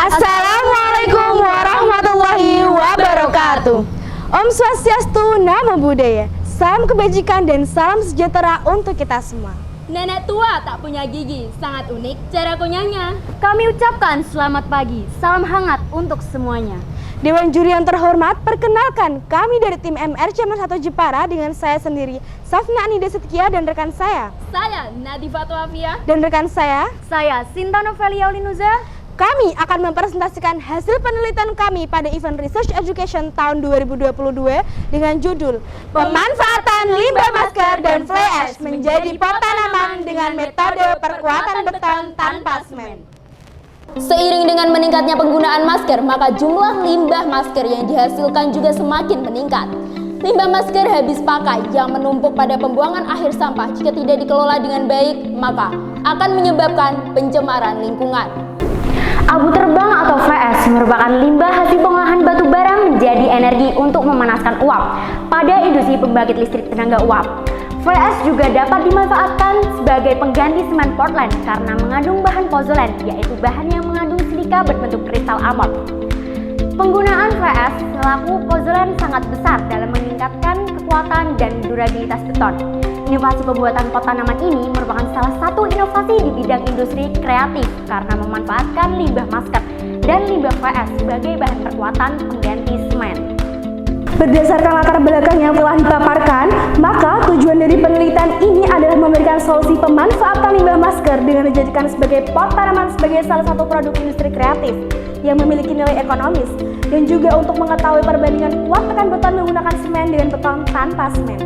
Assalamualaikum warahmatullahi wabarakatuh. Om Swastiastu, Namo Buddhaya. Salam kebajikan dan salam sejahtera untuk kita semua. Nenek tua tak punya gigi, sangat unik cara kunyahnya. Kami ucapkan selamat pagi, salam hangat untuk semuanya. Dewan juri yang terhormat, perkenalkan kami dari tim MRC 1 Jepara dengan saya sendiri, Safna Anida Setkia, dan rekan saya Nadifa Tuafia, dan rekan saya Sinta Novelia Olinuza. Kami akan mempresentasikan hasil penelitian kami pada event Research Education tahun 2022 dengan judul Pemanfaatan limbah masker dan fly ash menjadi pot tanaman dengan metode perkuatan beton tanpa semen. Seiring dengan meningkatnya penggunaan masker, maka jumlah limbah masker yang dihasilkan juga semakin meningkat. Limbah masker habis pakai yang menumpuk pada pembuangan akhir sampah jika tidak dikelola dengan baik, maka akan menyebabkan pencemaran lingkungan. Abu terbang atau fly ash merupakan limbah hasil pengolahan batu bara menjadi energi untuk memanaskan uap pada industri pembangkit listrik tenaga uap. Fly ash juga dapat dimanfaatkan sebagai pengganti semen Portland karena mengandung bahan pozolen, yaitu bahan yang mengandung silika berbentuk kristal amot. Penggunaan fly ash selaku pozolen sangat besar dalam meningkatkan kekuatan dan durabilitas beton. Inovasi pembuatan pot tanaman ini merupakan salah satu inovasi di bidang industri kreatif karena memanfaatkan limbah masker dan limbah fly ash sebagai bahan perkuatan pengganti semen. Berdasarkan latar belakang yang telah dipaparkan, maka tujuan dari penelitian ini adalah memberikan solusi pemanfaatan limbah masker dengan dijadikan sebagai pot tanaman sebagai salah satu produk industri kreatif yang memiliki nilai ekonomis, dan juga untuk mengetahui perbandingan kuat tekan beton menggunakan semen dengan beton tanpa semen.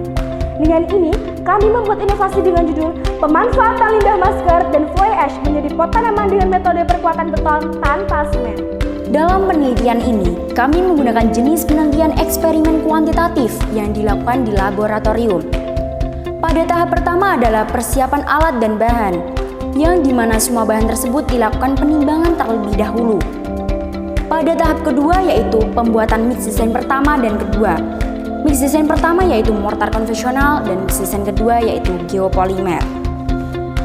Dengan ini, kami membuat inovasi dengan judul Pemanfaatan limbah masker dan fly ash menjadi pot tanaman dengan metode perkuatan beton tanpa semen. Dalam penelitian ini, kami menggunakan jenis penelitian eksperimen kuantitatif yang dilakukan di laboratorium. Pada tahap pertama adalah persiapan alat dan bahan, yang dimana semua bahan tersebut dilakukan penimbangan terlebih dahulu. Pada tahap kedua yaitu pembuatan mix design pertama dan kedua. Mix design pertama yaitu mortar konvensional dan mix design kedua yaitu geopolimer.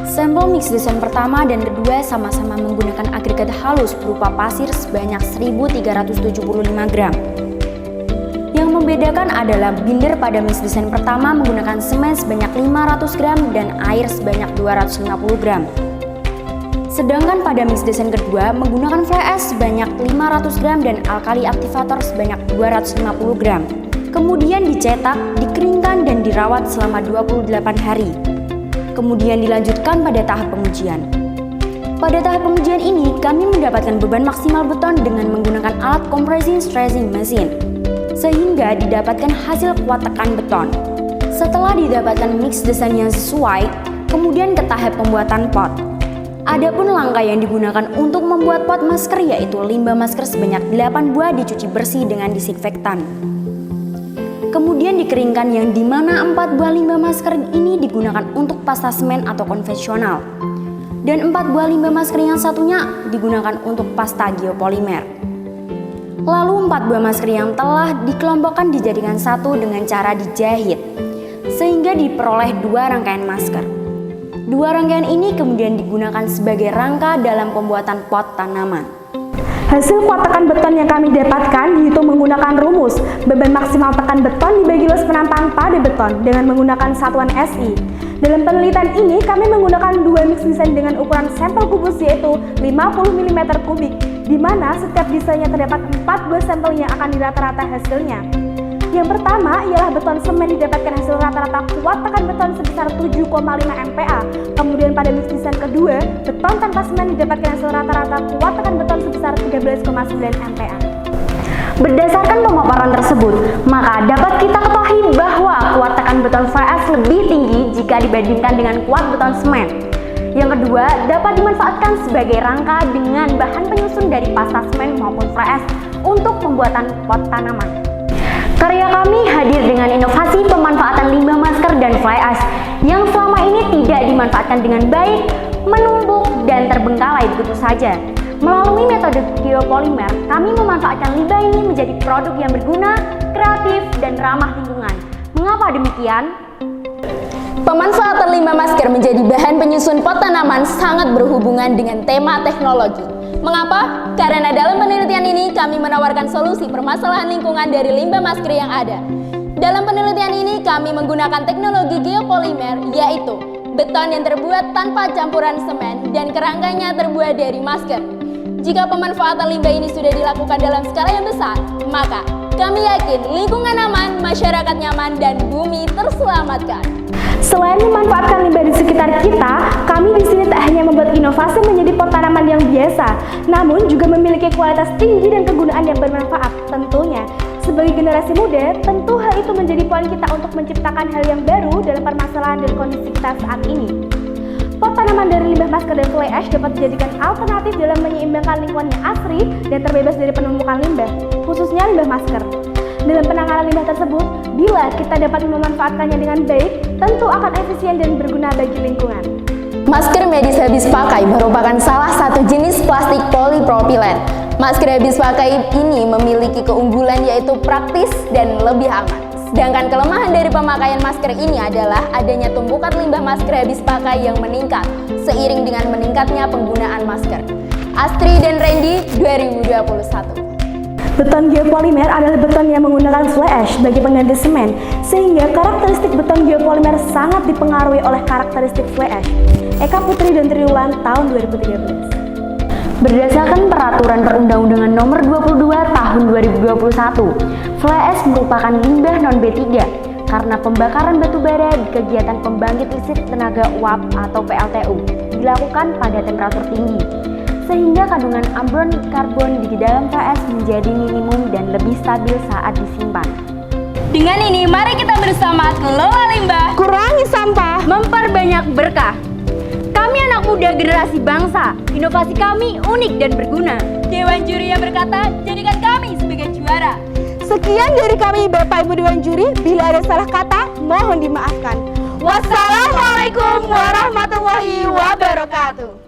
Sampel mix design pertama dan kedua sama-sama menggunakan agregat halus berupa pasir sebanyak 1375 gram. Yang membedakan adalah binder pada mix design pertama menggunakan semen sebanyak 500 gram dan air sebanyak 250 gram. Sedangkan pada mix design kedua menggunakan fly ash sebanyak 500 gram dan alkali aktivator sebanyak 250 gram. Kemudian dicetak, dikeringkan dan dirawat selama 28 hari. Kemudian dilanjutkan pada tahap pengujian. Pada tahap pengujian ini, kami mendapatkan beban maksimal beton dengan menggunakan alat compressing stressing machine, sehingga didapatkan hasil kuat tekan beton. Setelah didapatkan mix design yang sesuai, kemudian ke tahap pembuatan pot. Adapun langkah yang digunakan untuk membuat pot masker yaitu limbah masker sebanyak 8 buah dicuci bersih dengan disinfektan. Kemudian dikeringkan yang dimana 4 buah limbah masker ini digunakan untuk pasta semen atau konvensional. Dan 4 buah limbah masker yang satunya digunakan untuk pasta geopolimer. Lalu 4 buah masker yang telah dikelompokkan dijadikan satu dengan cara dijahit. Sehingga diperoleh 2 rangkaian masker. 2 rangkaian ini kemudian digunakan sebagai rangka dalam pembuatan pot tanaman. Hasil kuat tekan beton yang kami dapatkan dihitung menggunakan rumus beban maksimal tekan beton dibagi luas penampang pada beton dengan menggunakan satuan SI. Dalam penelitian ini kami menggunakan 2 mix design dengan ukuran sampel kubus yaitu 50 mm kubik, di mana setiap desainnya terdapat 4 buah sampel yang akan dirata-rata hasilnya. Yang pertama ialah beton semen didapatkan hasil rata-rata kuat tekan beton sebesar 7,5 MPa. Kemudian pada mix design kedua, beton tanpa semen didapatkan hasil rata-rata kuat tekan beton sebesar 13,9 MPa. Berdasarkan pemaparan tersebut, maka dapat kita ketahui bahwa kuat tekan beton fly ash lebih tinggi jika dibandingkan dengan kuat beton semen. Yang kedua, dapat dimanfaatkan sebagai rangka dengan bahan penyusun dari pasta semen maupun fly ash untuk pembuatan pot tanaman. Karya kami hadir dengan inovasi pemanfaatan limbah masker dan fly ash yang selama ini tidak dimanfaatkan dengan baik, menumpuk dan terbengkalai begitu saja. Melalui metode geopolimer, kami memanfaatkan limbah ini menjadi produk yang berguna, kreatif, dan ramah lingkungan. Mengapa demikian? Pemanfaatan limbah masker menjadi bahan penyusun pot tanaman sangat berhubungan dengan tema teknologi. Mengapa? Karena dalam penelitian ini kami menawarkan solusi permasalahan lingkungan dari limbah masker yang ada. Dalam penelitian ini kami menggunakan teknologi geopolimer, yaitu beton yang terbuat tanpa campuran semen dan kerangkanya terbuat dari masker. Jika pemanfaatan limbah ini sudah dilakukan dalam skala yang besar, maka kami yakin lingkungan aman, masyarakat nyaman, dan bumi terselamatkan. Selain memanfaatkan limbah di sekitar kita, kami di sini tak hanya membuat inovasi menjadi pot tanaman yang biasa, namun juga memiliki kualitas tinggi dan kegunaan yang bermanfaat. Tentunya, sebagai generasi muda, tentu hal itu menjadi poin kita untuk menciptakan hal yang baru dalam permasalahan dan kondisi kita saat ini. Pot tanaman dari limbah masker dan fly ash dapat dijadikan alternatif dalam menyeimbangkan lingkungan yang asri dan terbebas dari penumpukan limbah, khususnya limbah masker. Dalam penanganan limbah tersebut, bila kita dapat memanfaatkannya dengan baik, tentu akan efisien dan berguna bagi lingkungan. Masker medis habis pakai merupakan salah satu jenis plastik polipropilen. Masker habis pakai ini memiliki keunggulan yaitu praktis dan lebih aman. Sedangkan kelemahan dari pemakaian masker ini adalah adanya tumpukan limbah masker habis pakai yang meningkat seiring dengan meningkatnya penggunaan masker. Astri dan Randy, 2021. Beton geopolimer adalah beton yang menggunakan fly ash sebagai pengganti semen, sehingga karakteristik beton geopolimer sangat dipengaruhi oleh karakteristik fly ash. Eka Putri dan Triwulan, tahun 2013. Berdasarkan Peraturan Perundang-undangan Nomor 22 Tahun 2021, fly ash merupakan limbah non-B3 karena pembakaran batu bara di kegiatan pembangkit listrik tenaga uap atau PLTU dilakukan pada temperatur tinggi, sehingga kandungan ambon karbon di dalam fly ash menjadi minimum dan lebih stabil saat disimpan. Dengan ini, mari kita bersama kelola limbah, Kurangi sampah, Memperbanyak berkah. Kami anak muda generasi bangsa, inovasi kami unik dan berguna. Dewan juri yang berkata, jadikan kami sebagai juara. Sekian dari kami Bapak Ibu Dewan Juri, bila ada salah kata, mohon dimaafkan. Wassalamualaikum warahmatullahi wabarakatuh.